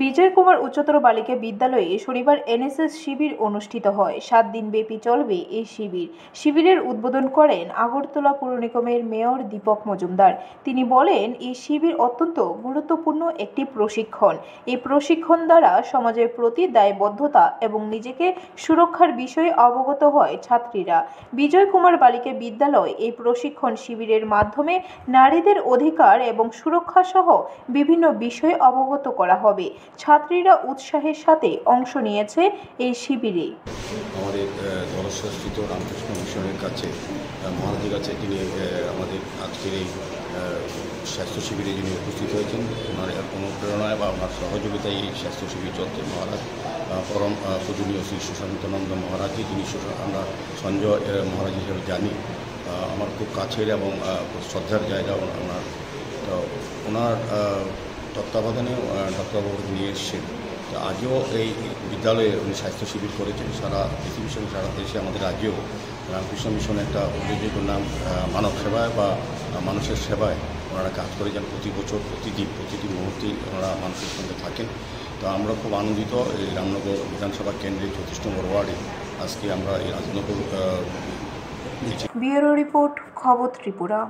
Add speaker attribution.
Speaker 1: বিজয় কুমার উচ্চতর বালিকা বিদ্যালয়ে শনিবার এনএসএস শিবির অনুষ্ঠিত হয়। 7 দিন ব্যাপী চলবে এই শিবিরের উদ্বোধন করেন আগরতলা পুর নিগমের মেয়র দীপক মজুমদার। তিনি বলেন, এই শিবির অত্যন্ত গুরুত্বপূর্ণ একটি প্রশিক্ষণ। এই প্রশিক্ষণ দ্বারা সমাজের প্রতি দায়বদ্ধতা এবং নিজেকে সুরক্ষার বিষয়ে অবগত হয় ছাত্রীরা। বিজয় কুমার বালিকা বিদ্যালয় এই প্রশিক্ষণ শিবিরের মাধ্যমে নারীদের অধিকার এবং সুরক্ষা সহ বিভিন্ন বিষয়ে অবগত করা হবে। ছাত্রীরা উৎসাহের সাথে অংশ নিয়েছে এই শিবিরে।
Speaker 2: আমাদের জলস্বস্থিত রামকৃষ্ণ মিশনের কাছে মহারাজের কাছে তিনি আমাদের আজকের এই স্বাস্থ্য শিবিরে যিনি উপস্থিত হয়েছেন, ওনার অনুপ্রেরণায় বা ওনার সহযোগিতায় এই স্বাস্থ্য শিবির চলছে। মহারাজ পরম পূজনীয় শ্রী সুশান্তানন্দ মহারাজকে, যিনি আমরা সঞ্জয় মহারাজ হিসেবে জানি, আমার খুব কাছের এবং শ্রদ্ধার জায়গা ওনার। তো ওনার তত্ত্বাবধানে ডক্টরবাবু নিয়ে এসছেন। তো আজও এই বিদ্যালয়ে উনি স্বাস্থ্য শিবির করেছেন। সারা পৃথিবীর সঙ্গে সারা দেশে আমাদের রাজ্যেও রামকৃষ্ণ মিশন একটা উল্লেখযোগ্য নাম। মানব সেবায় বা মানুষের সেবায় ওনারা কাজ করে যান। প্রতি বছর প্রতিটি মুহূর্তেই ওনারা মানুষের সঙ্গে থাকেন। তো আমরা খুব আনন্দিত। এই রামনগর বিধানসভা কেন্দ্রের 34 নম্বর ওয়ার্ডে আজকে আমরা এই রাজনগর
Speaker 1: ব্যুরো রিপোর্ট, খবর ত্রিপুরা।